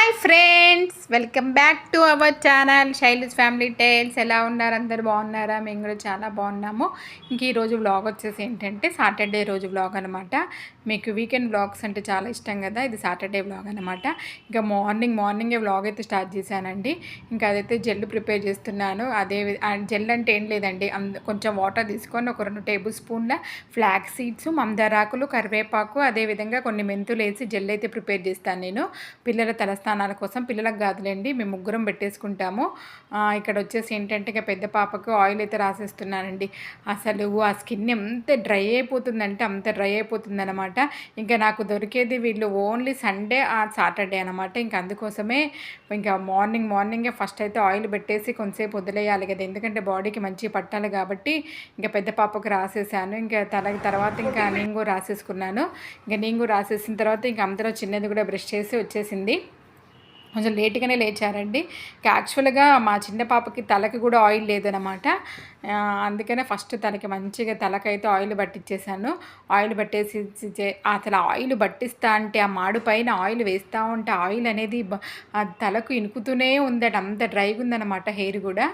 Hi friends, welcome back to our channel Shailu's family tiles. ఎలా ఉన్నారు? అందరు బాగున్నారా? మేము కూడా చాలా బాగున్నాము. ఇంక ఈరోజు వ్లాగ్ వచ్చేసి ఏంటంటే సాటర్డే రోజు వ్లాగ్ అనమాట. మీకు వీకెండ్ వ్లాగ్స్ అంటే చాలా ఇష్టం కదా, ఇది సాటర్డే వ్లాగ్ అనమాట. ఇంకా మార్నింగే వ్లాగ్ అయితే స్టార్ట్ చేశానండి. ఇంకా అదైతే జెల్ ప్రిపేర్ చేస్తున్నాను. జెల్ అంటే ఏం లేదండి, కొంచెం వాటర్ తీసుకొని ఒక 2 టేబుల్ స్పూన్ల ఫ్లాక్స్ సీడ్స్, మందారాకులు, కరివేపాకు, అదేవిధంగా కొన్ని మెంతులు వేసి జెల్ అయితే ప్రిపేర్ చేస్తాను నేను. పిల్లల తలస్నానాల కోసం, పిల్లలకు కాదులేండి, మేము ముగ్గురం పెట్టేసుకుంటాము. ఇక్కడ వచ్చేసి ఏంటంటే ఇక పెద్ద పాపకు ఆయిల్ అయితే రాసేస్తున్నానండి. అసలు ఆ స్కిన్ ఎంత డ్రై అయిపోతుందంటే అంత డ్రై అయిపోతుంది అనమాట. ఇంకా నాకు దొరికేది వీళ్ళు ఓన్లీ సండే సాటర్డే అనమాట. ఇంకా అందుకోసమే ఇంకా మార్నింగే ఫస్ట్ అయితే ఆయిల్ పెట్టేసి కొంతసేపు వదిలేయాలి కదా, ఎందుకంటే బాడీకి మంచి పట్టాలి కాబట్టి. ఇంకా పెద్ద పాపకు రాసేసాను. ఇంకా తర్వాత ఇంకా నేను కూడా రాసేసుకున్నాను. ఇంకా నేను కూడా రాసేసిన తర్వాత ఇంకా అందరూ చిన్నది కూడా బ్రష్ చేసి వచ్చేసింది. కొంచెం లేట్గానే లేచారండి. యాక్చువల్గా మా చిన్న పాపకి తలకి కూడా ఆయిల్ లేదనమాట. అందుకనే ఫస్ట్ తనకి మంచిగా తలకైతే ఆయిల్ పట్టించేసాను. ఆయిల్ పట్టేసి అసలు ఆయిల్ పట్టిస్తా అంటే ఆ మాడు పైన ఆయిల్ వేస్తూ ఉంటే ఆయిల్ అనేది తలకు ఇనుకుతూనే ఉందట, అంత డ్రైగా ఉందన్నమాట హెయిర్ కూడా.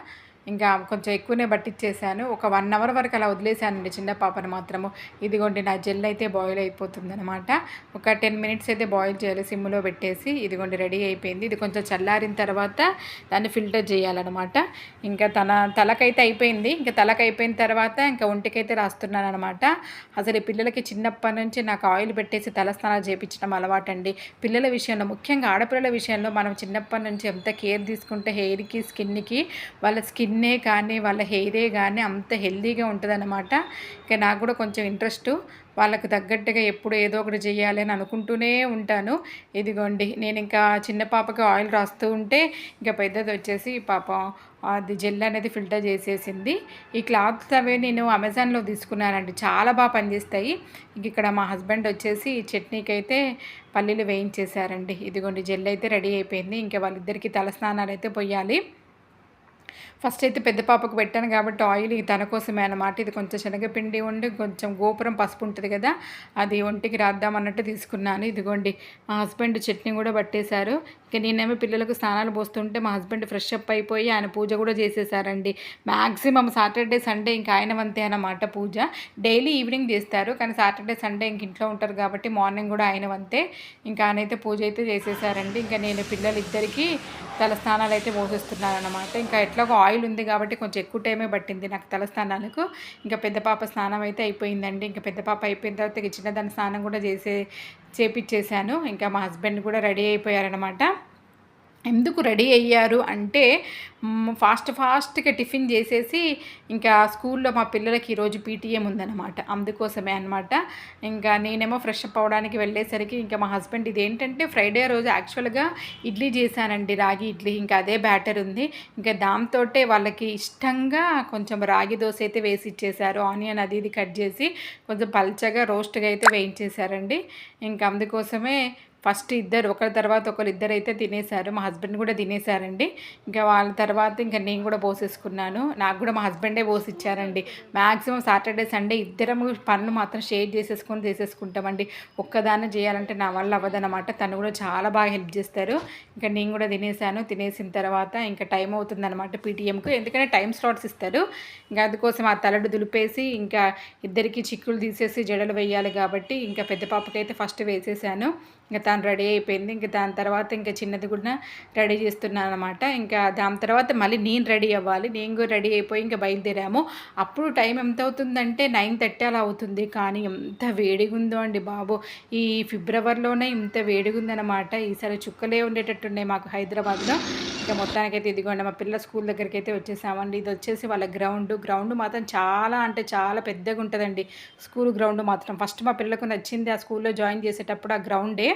ఇంకా కొంచెం ఎక్కువనే పట్టించేసాను. ఒక 1 అవర్ వరకు అలా వదిలేసానండి చిన్న పాపను మాత్రము. ఇదిగోండి నా జెల్ అయితే బాయిల్ అయిపోతుంది అనమాట. ఒక 10 మినిట్స్ అయితే బాయిల్ చేయాలి సిమ్లో పెట్టేసి. ఇదిగోండి రెడీ అయిపోయింది. ఇది కొంచెం చల్లారిన తర్వాత దాన్ని ఫిల్టర్ చేయాలన్నమాట. ఇంకా తలకైతే అయిపోయింది. ఇంకా తలకైపోయిన తర్వాత ఇంకా ఒంటికైతే రాస్తున్నాను అనమాట. అసలు ఈ పిల్లలకి చిన్నప్పటి నుంచి నాకు ఆయిల్ పెట్టేసి తలస్నానాలు చేయించడం అలవాటండి. పిల్లల విషయంలో, ముఖ్యంగా ఆడపిల్లల విషయంలో మనం చిన్నప్పటి నుంచి ఎంత కేర్ తీసుకుంటే హెయిర్కి, స్కిన్కి, వాళ్ళ స్కిన్నే కానీ వాళ్ళ హెయిరే కానీ అంత హెల్దీగా ఉంటుందన్నమాట. ఇంకా నాకు కూడా కొంచెం ఇంట్రెస్ట్, వాళ్ళకు తగ్గట్టుగా ఎప్పుడు ఏదో ఒకటి చేయాలి అని అనుకుంటూనే ఉంటాను. ఇదిగోండి నేను ఇంకా చిన్న పాపకి ఆయిల్ రాస్తూ ఉంటే ఇంకా పెద్దది వచ్చేసి పాపం అది జెల్ అనేది ఫిల్టర్ చేసేసింది. ఈ క్లాత్స్ అవే నేను అమెజాన్లో తీసుకున్నానండి, చాలా బాగా పనిచేస్తాయి. ఇక్కడ మా హస్బెండ్ వచ్చేసి చట్నీకి అయితే పల్లీలు వేయించేశారండి. ఇదిగోండి జెల్ అయితే రెడీ అయిపోయింది. ఇంకా వాళ్ళిద్దరికీ తలస్నానాలు అయితే పొయ్యాలి. ఫస్ట్ అయితే పెద్ద పాపకు పెట్టాను కాబట్టి ఆయిల్ తన కోసమే అనమాట. ఇది కొంచెం శనగపిండి ఉండి కొంచెం గోపురం పసుపు ఉంటుంది కదా, అది ఒంటికి రాద్దామన్నట్టు తీసుకున్నాను. ఇదిగోండి మా హస్బెండ్ చట్నీ కూడా పట్టేశారు. ఇక నేనేమో పిల్లలకు స్నానాలు పోస్తుంటే మా హస్బెండ్ ఫ్రెష్ అప్ అయిపోయి ఆయన పూజ కూడా చేసేసారండి. మ్యాక్సిమం సాటర్డే సండే ఇంకా ఆయన వంతే అన్నమాట పూజ. డైలీ ఈవినింగ్ చేస్తారు, కానీ సాటర్డే సండే ఇంక ఇంట్లో ఉంటారు కాబట్టి మార్నింగ్ కూడా ఆయన వంతే. ఇంకా ఆయనైతే పూజ అయితే చేసేసారండి. ఇంకా నేను పిల్లలిద్దరికీ తల స్నానాలు అయితే పోసేస్తున్నాను అనమాట. ఇంకా ఎట్లాగో ఆయిల్ ఉంది కాబట్టి కొంచెం ఎక్కువ టైమే పట్టింది నాకు తల స్నానాలకు. ఇంకా పెద్ద పాప స్నానం అయితే అయిపోయిందండి. ఇంకా పెద్ద పాప అయిపోయిన తర్వాత ఇక చిన్నదాని స్నానం కూడా చేపించేశాను. ఇంకా మా హస్బెండ్ కూడా రెడీ అయిపోయారనమాట. ఎందుకు రెడీ అయ్యారు అంటే ఫాస్ట్గా టిఫిన్ చేసేసి ఇంకా స్కూల్లో మా పిల్లలకి ఈరోజు పీటీఎం ఉందన్నమాట, అందుకోసమే అనమాట. ఇంకా నేనేమో ఫ్రెష్ అప్ అవ్వడానికి వెళ్ళేసరికి ఇంకా మా హస్బెండ్ ఇదేంటంటే ఫ్రైడే రోజు యాక్చువల్గా ఇడ్లీ చేశానండి, రాగి ఇడ్లీ. ఇంకా అదే బ్యాటర్ ఉంది. ఇంకా దాంతో వాళ్ళకి ఇష్టంగా కొంచెం రాగి దోశ అయితే వేసి ఇచ్చేశారు. ఆనియన్ అది ఇది కట్ చేసి కొంచెం పల్చగా రోస్ట్గా అయితే వేయించేశారండి. ఇంకా అందుకోసమే ఫస్ట్ ఒకరి తర్వాత ఒకరు ఇద్దరైతే తినేశారు. మా హస్బెండ్ కూడా తినేశారండి. ఇంకా వాళ్ళ తర్వాత ఇంకా నేను కూడా పోసేసుకున్నాను. నాకు కూడా మా హస్బెండే పోసి ఇచ్చారండి. మ్యాక్సిమం సాటర్డే సండే ఇద్దరం పనులు మాత్రం షేర్ చేసేసుకుంటామండి. ఒక్కదాన్ని చేయాలంటే నా వల్ల అవ్వదన్నమాట. తను కూడా చాలా బాగా హెల్ప్ చేస్తారు. ఇంకా నేను కూడా తినేసాను. తినేసిన తర్వాత ఇంకా టైం అవుతుందన్నమాట పీటీఎంకు, ఎందుకంటే టైం స్లాట్స్ ఇస్తారు. ఇంకా అందుకోసం ఆ తలడు దులిపేసి ఇంకా ఇద్దరికి చిక్కులు తీసేసి జడలు వేయాలి కాబట్టి ఇంకా పెద్ద పాపకైతే ఫస్ట్ వేసేసాను. ఇంకా తను రెడీ అయిపోయింది. ఇంకా దాని తర్వాత ఇంకా చిన్నది కూడా రెడీ చేస్తున్నాను అనమాట. ఇంకా దాని తర్వాత మళ్ళీ నేను రెడీ అవ్వాలి. నేను కూడా రెడీ అయిపోయి ఇంకా బయలుదేరాము. అప్పుడు టైం ఎంత అవుతుందంటే 9:30 అలా అవుతుంది. కానీ ఎంత వేడిగా ఉందో అండి బాబు, ఈ ఫిబ్రవరిలోనే ఇంత వేడిగా ఉందన్నమాట. ఈసారి చుక్కలే ఉండేటట్టున్నాయి మాకు హైదరాబాద్లో. ఇంకా మొత్తానికైతే ఇదిగోండి మా పిల్లల స్కూల్ దగ్గరికి అయితే వచ్చేసామండి. ఇది వచ్చేసి వాళ్ళ గ్రౌండ్ మాత్రం చాలా అంటే చాలా పెద్దగా ఉంటుందండి. స్కూల్ గ్రౌండ్ మాత్రం ఫస్ట్ మా పిల్లలకు నచ్చింది ఆ స్కూల్లో జాయిన్ చేసేటప్పుడు ఆ గ్రౌండే.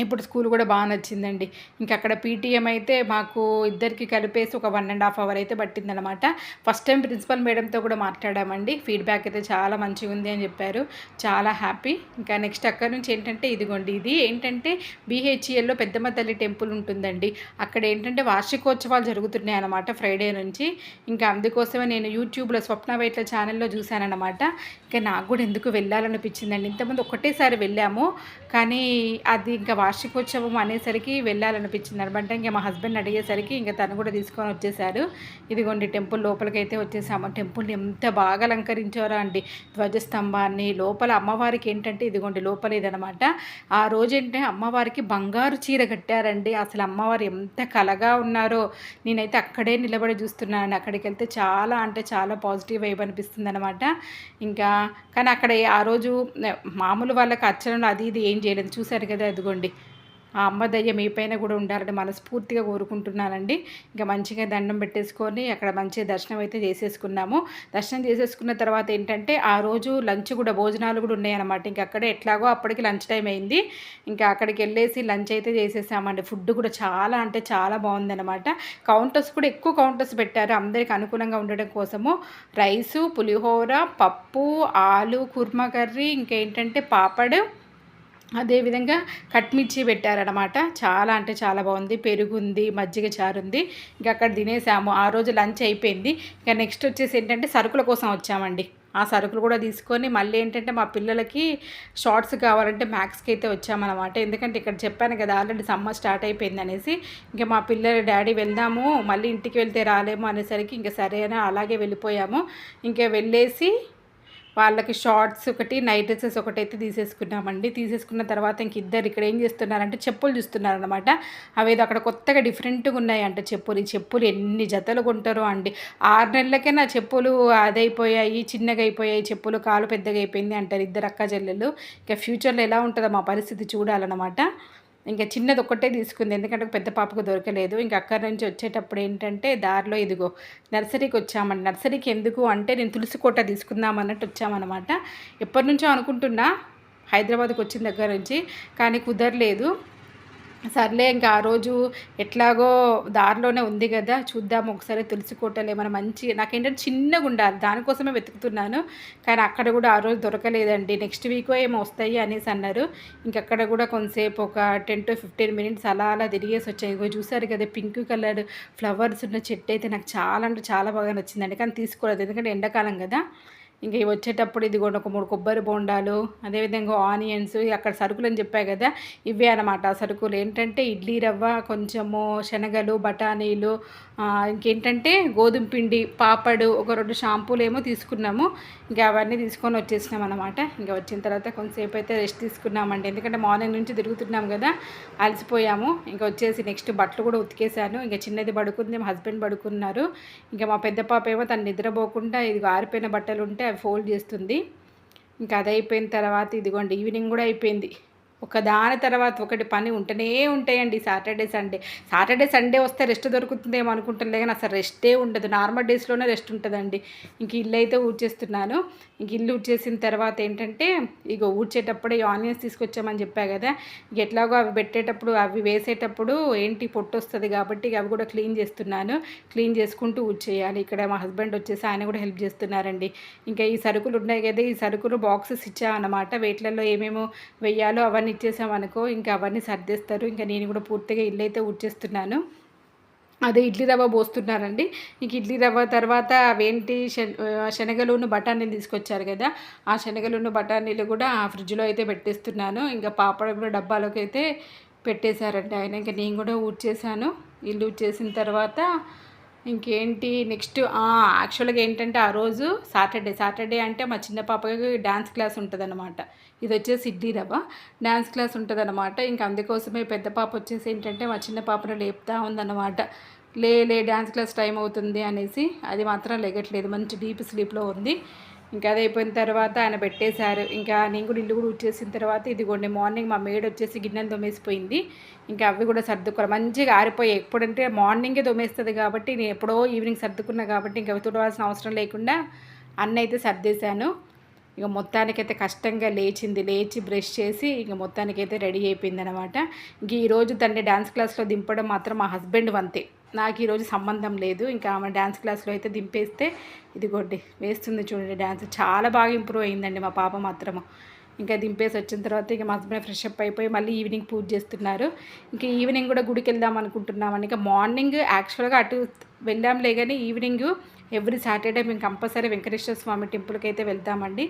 ఇప్పుడు స్కూల్ కూడా బాగా నచ్చిందండి. ఇంకా అక్కడ పీటీఎం అయితే మాకు ఇద్దరికి కలిపేసి ఒక 1.5 అవర్ అయితే పట్టిందనమాట. ఫస్ట్ టైం ప్రిన్సిపల్ మేడంతో కూడా మాట్లాడామండి. ఫీడ్బ్యాక్ అయితే చాలా మంచిగా ఉంది అని చెప్పారు. చాలా హ్యాపీ. ఇంకా నెక్స్ట్ అక్కడ నుంచి ఏంటంటే ఇదిగోండి, ఇది ఏంటంటే బీహెచ్ఈఎల్లో పెద్దమ్మ తల్లి టెంపుల్ ఉంటుందండి. అక్కడ ఏంటంటే వార్షికోత్సవాలు జరుగుతున్నాయి అనమాట ఫ్రైడే నుంచి. ఇంకా అందుకోసమే నేను యూట్యూబ్లో స్వప్న వైట్ల ఛానల్లో చూశానన్నమాట. ఇంకా నాకు కూడా ఎందుకు వెళ్ళాలనిపించిందండి. ఇంతకుముందు ఒకటేసారి వెళ్ళాము, కానీ అది ఇంకా వార్షికోత్సవం అనేసరికి వెళ్ళాలనిపించింది అనమాట. ఇంకా మా హస్బెండ్ అడిగేసరికి ఇంకా తను కూడా తీసుకొని వచ్చేసారు. ఇదిగోండి టెంపుల్ లోపలికైతే వచ్చేసాము. టెంపుల్ని ఎంత బాగా అలంకరించారో అండి, ధ్వజస్తంభాన్ని. లోపల అమ్మవారికి ఏంటంటే ఇదిగోండి లోపల ఇదనమాట. ఆ రోజు ఏంటంటే అమ్మవారికి బంగారు చీర కట్టారండి. అసలు అమ్మవారు ఎంత కలగా ఉన్నారో, నేనైతే అక్కడే నిలబడి చూస్తున్నాను. అక్కడికి వెళ్తే చాలా అంటే చాలా పాజిటివ్ వైబ్ అనిపిస్తుంది అనమాట. ఇంకా కానీ అక్కడ ఆ రోజు మామూలు వాళ్ళకి అర్చనలు అది ఇది ఏం చేయలేదు. చూశారు కదా, అదిగోండి ఆ అమ్మ దయ్య మీ పైన కూడా ఉండాలని మనస్ఫూర్తిగా కోరుకుంటున్నానండి. ఇంకా మంచిగా దండం పెట్టేసుకొని అక్కడ మంచిగా దర్శనం అయితే చేసేసుకున్నాము. దర్శనం చేసేసుకున్న తర్వాత ఏంటంటే ఆ రోజు లంచ్ కూడా భోజనాలు కూడా ఉన్నాయన్నమాట. ఇంకా అక్కడే ఎట్లాగో అప్పటికి లంచ్ టైం అయింది. ఇంకా అక్కడికి వెళ్ళేసి లంచ్ అయితే చేసేసామండి. ఫుడ్ కూడా చాలా అంటే చాలా బాగుందన్నమాట. కౌంటర్స్ కూడా ఎక్కువ కౌంటర్స్ పెట్టారు అందరికి అనుకూలంగా ఉండడం కోసము. రైసు, పులిహోర, పప్పు, ఆలు కుర్మా కర్రీ, ఇంకేంటంటే పాపడ్, అదేవిధంగా కట్మిర్చి పెట్టారనమాట. చాలా అంటే చాలా బాగుంది. పెరుగుంది, మజ్జిగ చారు ఉంది. ఇంకా అక్కడ తినేసాము. ఆ రోజు లంచ్ అయిపోయింది. ఇంకా నెక్స్ట్ వచ్చేసి ఏంటంటే సరుకుల కోసం వచ్చామండి. ఆ సరుకులు కూడా తీసుకొని మళ్ళీ ఏంటంటే మా పిల్లలకి షార్ట్స్ కావాలంటే మ్యాక్స్కి అయితే వచ్చామన్నమాట. ఎందుకంటే ఇక్కడ చెప్పాను కదా ఆల్రెడీ సమ్మర్ స్టార్ట్ అయిపోయింది అనేసి. ఇంకా మా పిల్లలు డాడీ వెళ్దాము మళ్ళీ ఇంటికి వెళ్తే రాలేము అనేసరికి ఇంకా సరే అని అలాగే వెళ్ళిపోయాము. ఇంకా వెళ్ళేసి వాళ్ళకి షార్ట్స్ ఒకటి, నైట్ డ్రెస్సెస్ ఒకటి అయితే తీసేసుకున్నామండి. తీసేసుకున్న తర్వాత ఇంక ఇద్దరు ఇక్కడ ఏం చేస్తున్నారంటే చెప్పులు చూస్తున్నారనమాట. అవేదో అక్కడ కొత్తగా డిఫరెంట్గా ఉన్నాయంట చెప్పులు. ఈ చెప్పులు ఎన్ని జతలు కొంటారో అండి. 6 నెలలకే నా చెప్పులు అదైపోయాయి, చిన్నగా అయిపోయాయి చెప్పులు, కాలు పెద్దగా అయిపోయింది అంటారు ఇద్దరు అక్క చెల్లెలు. ఇక ఫ్యూచర్లో ఎలా ఉంటుందో మా పరిస్థితి చూడాలన్నమాట. ఇంకా చిన్నది ఒక్కటే తీసుకుంది, ఎందుకంటే పెద్ద పాపకు దొరకలేదు. ఇంకా అక్కడి నుంచి వచ్చేటప్పుడు ఏంటంటే దారిలో ఇదిగో నర్సరీకి వచ్చామండి. నర్సరీకి ఎందుకు అంటే నేను తులసి కోట తీసుకుందాం అన్నట్టు వచ్చామన్నమాట. ఎప్పటి నుంచో అనుకుంటున్నా హైదరాబాద్కి వచ్చిన దగ్గర నుంచి, కానీ కుదరలేదు. సర్లే ఇంకా ఆ రోజు ఎట్లాగో దారిలోనే ఉంది కదా, చూద్దాం ఒకసారి తులసి కోటలో ఏమైనా మంచి, నాకేంటంటే చిన్నగా ఉండాలి దానికోసమే వెతుకుతున్నాను. కానీ అక్కడ కూడా ఆ రోజు దొరకలేదండి. నెక్స్ట్ వీక్ ఏమో వస్తాయి అనేసి అన్నారు. ఇంకక్కడ కూడా కొంతసేపు ఒక 10 to 15 minutes అలా అలా తిరిగేసి వచ్చాయి. ఇగో చూసారు కదా పింక్ కలర్ ఫ్లవర్స్ ఉన్న చెట్టు అయితే నాకు చాలా అంటే చాలా బాగా నచ్చిందండి. కానీ తీసుకోలేదు ఎందుకంటే ఎండాకాలం కదా. ఇంక వచ్చేటప్పుడు ఇదిగోండి ఒక 3 కొబ్బరి బోండాలు, అదేవిధంగా ఆనియన్స్, అక్కడ సరుకులు అని చెప్పాయి కదా ఇవే అనమాట. ఆ సరుకులు ఏంటంటే ఇడ్లీ రవ్వ, కొంచెము శనగలు, బఠానీలు, ఇంకేంటంటే గోధుమ పిండి, పాపడు, ఒక 2 షాంపూలు ఏమో తీసుకున్నాము. ఇంకా అవన్నీ తీసుకొని వచ్చేసినాం అనమాట. ఇంకా వచ్చిన తర్వాత కొంతసేపు అయితే రెస్ట్ తీసుకున్నామండి. ఎందుకంటే మార్నింగ్ నుంచి తిరుగుతున్నాం కదా, అలసిపోయాము. ఇంకా వచ్చేసి నెక్స్ట్ బట్టలు కూడా ఉతికేసాను. ఇంకా చిన్నది పడుకుంది, మా హస్బెండ్ పడుకున్నారు. ఇంకా మా పెద్ద పాప ఏమో తను నిద్రపోకుండా ఇది ఆరిపోయిన బట్టలు ఉంటే అవి ఫోల్డ్ చేస్తుంది. ఇంకా అది అయిపోయిన తర్వాత ఇదిగోండి ఈవినింగ్ కూడా అయిపోయింది. ఒకదాని తర్వాత ఒకటి పని ఉంటూనే ఉంటాయండి. సాటర్డే సండే వస్తే రెస్ట్ దొరుకుతుందేమో అనుకుంటుండే, కానీ అసలు రెస్టే ఉండదు. నార్మల్ డేస్లోనే రెస్ట్ ఉంటుందండి. ఇంక ఇల్లు అయితే ఊడ్చేస్తున్నాను. ఇంక ఇల్లు ఊడ్చేసిన తర్వాత ఏంటంటే ఇక ఊడ్చేటప్పుడే ఆనియన్స్ తీసుకొచ్చామని చెప్పా కదా, ఇంక ఎట్లాగో అవి పెట్టేటప్పుడు అవి వేసేటప్పుడు ఏంటి పొట్టు వస్తుంది కాబట్టి అవి కూడా క్లీన్ చేస్తున్నాను. క్లీన్ చేసుకుంటూ ఊడ్చేయాలి. ఇక్కడ మా హస్బెండ్ వచ్చేసి ఆయన కూడా హెల్ప్ చేస్తున్నారండి. ఇంకా ఈ సరుకులు ఉన్నాయి కదా, ఈ సరుకులు బాక్సెస్ ఇచ్చామన్నమాట. వేట్లలో ఏమేమో వెయ్యాలో అవన్నీ ఇచ్చేసామనుకో ఇంకా అవన్నీ సర్దేస్తారు. ఇంకా నేను కూడా పూర్తిగా ఇల్లు అయితే ఊడ్చేస్తున్నాను. అదే ఇడ్లీ రవ్వ పోస్తున్నారండి. ఇంక ఇడ్లీ రవ్వ తర్వాత అవేంటి శనగలును బఠానీలు తీసుకొచ్చారు కదా, ఆ శనగలును బఠానీలు కూడా ఆ ఫ్రిడ్జ్లో అయితే పెట్టేస్తున్నాను. ఇంకా పాపడ కూడా డబ్బాలోకి అయితే పెట్టేశారండి ఆయన. ఇంకా నేను కూడా ఊడ్చేసాను. ఇల్లు ఊడ్చేసిన తర్వాత ఇంకేంటి నెక్స్ట్ యాక్చువల్గా ఏంటంటే ఆ రోజు సాటర్డే అంటే మా చిన్న పాపకి డ్యాన్స్ క్లాస్ ఉంటుందన్నమాట. ఇది వచ్చేసి ఇడ్లీ రవ్వ డ్యాన్స్ క్లాస్ ఉంటుందన్నమాట. ఇంక అందుకోసమే పెద్ద పాప వచ్చేసి ఏంటంటే మా చిన్న పాపను లేపుతా ఉందన్నమాట. లే డ్యాన్స్ క్లాస్ టైం అవుతుంది అనేసి. అది మాత్రం లెగట్లేదు, మంచి డీప్ స్లీప్లో ఉంది. ఇంకా అది అయిపోయిన తర్వాత ఆయన పెట్టేశారు. ఇంకా నేను కూడా ఇల్లు కూడా వచ్చేసిన తర్వాత ఇదిగోండి మార్నింగ్ మా మేడ్ వచ్చేసి గిన్నెలు తోమేసిపోయింది. ఇంకా అవి కూడా సర్దుకోవాలి, మంచిగా ఆరిపోయాయి. ఎప్పుడంటే మార్నింగే తోమేస్తుంది కాబట్టి నేను ఎప్పుడో ఈవినింగ్ సర్దుకున్నా కాబట్టి ఇంకా అవి తుడవాల్సిన అవసరం లేకుండా అన్నీ అయితే సర్దేశాను. ఇక మొత్తానికైతే కష్టంగా లేచి బ్రష్ చేసి ఇక మొత్తానికైతే రెడీ అయిపోయింది అనమాట. ఇంక ఈరోజు తన్ని డ్యాన్స్ క్లాస్లో దింపడం మాత్రం మా హస్బెండ్ వంతే, నాకు ఈరోజు సంబంధం లేదు. ఇంకా ఆమె డ్యాన్స్ క్లాస్లో అయితే దింపేస్తే ఇదిగోండి వేస్తుంది చూడండి డ్యాన్స్. చాలా బాగా ఇంప్రూవ్ అయ్యిందండి మా పాప మాత్రము. ఇంకా దింపేసి వచ్చిన తర్వాత ఇక మా హస్బెండ్ ఫ్రెష్ అప్ అయిపోయి మళ్ళీ ఈవినింగ్ పూజ చేస్తున్నారు. ఇంకా ఈవినింగ్ కూడా గుడికి వెళ్దాం అనుకుంటున్నామని. ఇంకా మార్నింగ్ యాక్చువల్గా అటు వెళ్ళాంలే కానీ ఈవినింగ్ ఎవ్రీ సాటర్డే మేము కంపల్సరీ వెంకటేశ్వర స్వామి టెంపుల్కి అయితే వెళ్తామండి.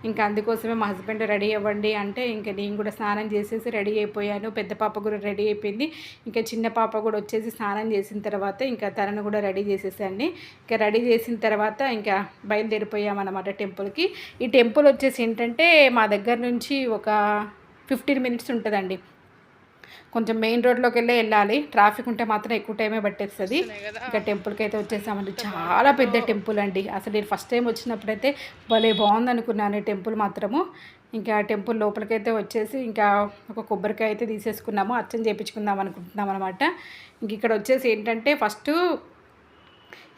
ఇంకా అందుకోసమే మా హస్బెండ్ రెడీ అవ్వండి అంటే ఇంకా నేను కూడా స్నానం చేసేసి రెడీ అయిపోయాను. పెద్ద పాప కూడా రెడీ అయిపోయింది. ఇంకా చిన్న పాప కూడా వచ్చేసి స్నానం చేసిన తర్వాత ఇంకా తనను కూడా రెడీ చేసేసాండి. ఇంకా రెడీ చేసిన తర్వాత ఇంకా బయలుదేరిపోయామన్నమాట టెంపుల్కి. ఈ టెంపుల్ వచ్చేసి ఏంటంటే మా దగ్గర నుంచి ఒక 15 మినిట్స్ ఉంటుందండి. కొంచెం మెయిన్ రోడ్లోకి వెళ్ళాలి. ట్రాఫిక్ ఉంటే మాత్రం ఎక్కువ టైమే పట్టేస్తుంది. ఇంకా టెంపుల్కి అయితే వచ్చేసామండి. చాలా పెద్ద టెంపుల్ అండి. అసలు నేను ఫస్ట్ టైం వచ్చినప్పుడైతే భలే బాగుంది అనుకున్నాను టెంపుల్ మాత్రము. ఇంకా టెంపుల్ లోపలికైతే వచ్చేసి ఇంకా ఒక కొబ్బరికాయ అయితే తీసేసుకున్నాము. అర్చన చేయించుకుందాం అనుకుంటున్నాం అనమాట. ఇంక ఇక్కడ వచ్చేసి ఏంటంటే ఫస్ట్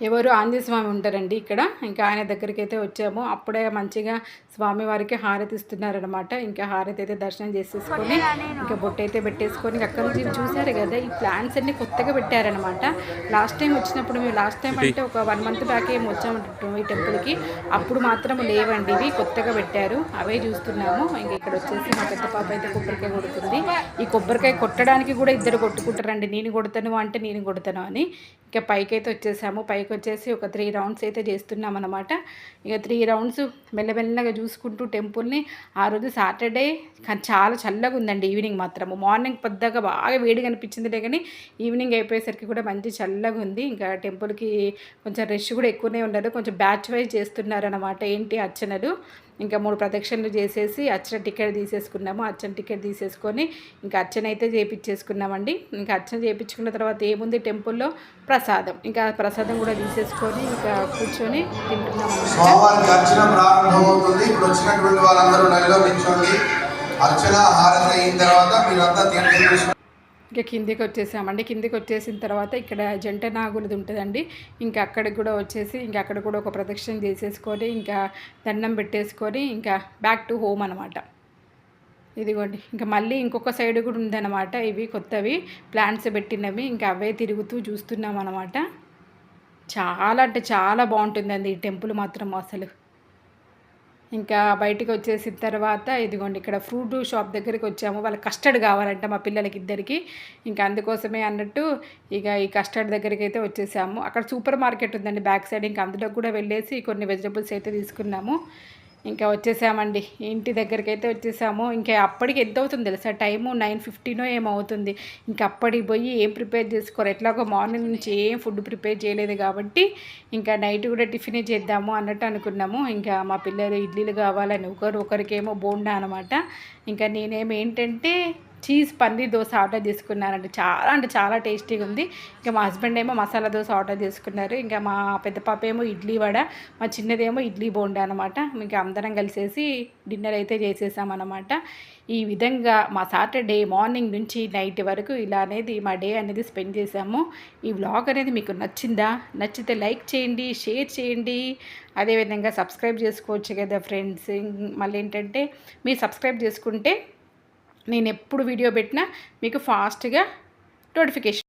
ఎవరు ఆంజనేయ స్వామి ఉంటారండి ఇక్కడ. ఇంకా ఆయన దగ్గరికి అయితే వచ్చాము. అప్పుడే మంచిగా స్వామివారికి హారతి ఇస్తున్నారనమాట. ఇంకా హారతి అయితే దర్శనం చేసేసుకొని ఇంకా బొట్టు అయితే పెట్టేసుకొని అక్కడ నుంచి చూసారు కదా ఈ ప్లాన్స్ అన్నీ కొత్తగా పెట్టారనమాట. లాస్ట్ టైం వచ్చినప్పుడు మేము లాస్ట్ టైం అంటే ఒక 1 మంత్ బ్యాక్ ఏమి వచ్చాము ఈ టెంపుల్కి. అప్పుడు మాత్రం లేవండి, ఇవి కొత్తగా పెట్టారు. అవే చూస్తున్నాము. ఇంకా ఇక్కడ వచ్చేసి మా పెద్ద పాప అయితే కొబ్బరికాయ కొడుతుంది. ఈ కొబ్బరికాయ కొట్టడానికి కూడా ఇద్దరు కొట్టుకుంటారండి. నేను కొడతాను అంటే నేను కొడతాను అని. ఇంకా పైకి అయితే వచ్చేసాము. పైకి వచ్చేసి ఒక 3 రౌండ్స్ అయితే చేస్తున్నాం అనమాట. ఇక 3 రౌండ్స్ మెల్లమెల్లగా చూసుకుంటూ టెంపుల్ని. ఆ రోజు సాటర్డే చాలా చల్లగా ఉందండి. ఈవినింగ్ మాత్రము మార్నింగ్ పెద్దగా బాగా వేడిగా అనిపించిందిలే కానీ ఈవినింగ్ అయిపోయేసరికి కూడా మంచి చల్లగా ఉంది. ఇంకా టెంపుల్కి కొంచెం రష్ కూడా ఎక్కువనే ఉన్నారు. కొంచెం బ్యాచ్ వైజ్ చేస్తున్నారనమాట ఏంటి అర్చనలు. ఇంకా 3 ప్రదక్షిణలు చేసేసి అర్చన టికెట్ తీసేసుకున్నాము. అర్చన టికెట్ తీసేసుకొని ఇంకా అర్చన అయితే చేయించేసుకున్నామండి. ఇంకా అర్చన చేయించుకున్న తర్వాత ఏముంది టెంపుల్లో ప్రసాదం. ఇంకా ప్రసాదం కూడా తీసేసుకొని ఇంకా కూర్చొని తింటున్నాము. అర్చన ప్రారంభమవుతుంది. ఇప్పుడు వచ్చినటువంటి వాళ్ళందరూ లైన్లో నిల్చోండి. అర్చన హారతి అయిన తర్వాత మీరంతా తీర్థం ఇంకా కిందికి వచ్చేసామండి. కిందికి వచ్చేసిన తర్వాత ఇక్కడ జంట నాగులది ఉంటుందండి. ఇంకా అక్కడికి కూడా వచ్చేసి ఇంకా అక్కడ కూడా ఒక ప్రదక్షిణ చేసేసుకొని ఇంకా దండం పెట్టేసుకొని ఇంకా బ్యాక్ టు హోమ్ అనమాట. ఇదిగోండి ఇంకా మళ్ళీ ఇంకొక సైడ్ కూడా ఉందన్నమాట. ఇవి కొత్తవి ప్లాంట్స్ పెట్టినవి. ఇంకా అవే తిరుగుతూ చూస్తున్నాం అనమాట. చాలా అంటే చాలా బాగుంటుందండి ఈ టెంపుల్ మాత్రం అసలు. ఇంకా బయటికి వచ్చేసిన తర్వాత ఇదిగోండి ఇక్కడ ఫ్రూట్ షాప్ దగ్గరికి వచ్చాము. వాళ్ళకి కస్టర్డ్ కావాలంట మా పిల్లలకి ఇద్దరికి. ఇంకా అందుకోసమే అన్నట్టు ఇక ఈ కస్టర్డ్ దగ్గరికి అయితే వచ్చేసాము. అక్కడ సూపర్ మార్కెట్ ఉందండి బ్యాక్ సైడ్. ఇంకా అందులో కూడా వెళ్ళేసి కొన్ని వెజిటబుల్స్ అయితే తీసుకున్నాము. ఇంకా వచ్చేసామండి ఇంటి దగ్గరికి అయితే వచ్చేసాము. ఇంకా అప్పటికి ఎంత అవుతుంది తెలుసా, టైము 9:15 ఏమవుతుంది. ఇంకా అప్పటికి పోయి ఏం ప్రిపేర్ చేసుకోరు. ఎట్లాగో మార్నింగ్ నుంచి ఏం ఫుడ్ ప్రిపేర్ చేయలేదు కాబట్టి ఇంకా నైట్ కూడా టిఫినే చేద్దాము అన్నట్టు అనుకున్నాము. ఇంకా మా పిల్లలు ఇడ్లీలు కావాలని ఒకరికేమో బోండా అనమాట. ఇంకా నేనేమో ఏంటంటే చీజ్ పన్నీర్ దోశ ఆర్డర్ చేసుకున్నానండి. చాలా అంటే చాలా టేస్టీగా ఉంది. ఇంకా మా హస్బెండ్ ఏమో మసాలా దోశ ఆర్డర్ చేసుకున్నారు. ఇంకా మా పెద్ద పాప ఏమో ఇడ్లీ వడ, మా చిన్నదేమో ఇడ్లీ బోండా అనమాట. ఇంకా అందరం కలిసేసి డిన్నర్ అయితే చేసేసామన్నమాట. ఈ విధంగా మా సాటర్డే మార్నింగ్ నుంచి నైట్ వరకు ఇలా అనేది మా డే అనేది స్పెండ్ చేసాము. ఈ వ్లాగ్ అనేది మీకు నచ్చిందా? నచ్చితే లైక్ చేయండి, షేర్ చేయండి. అదేవిధంగా సబ్స్క్రైబ్ చేసుకోవచ్చు కదా ఫ్రెండ్స్. మళ్ళీ ఏంటంటే మీరు సబ్స్క్రైబ్ చేసుకుంటే నేను ఎప్పుడు వీడియో పెట్టినా మీకు ఫాస్ట్గా నోటిఫికేషన్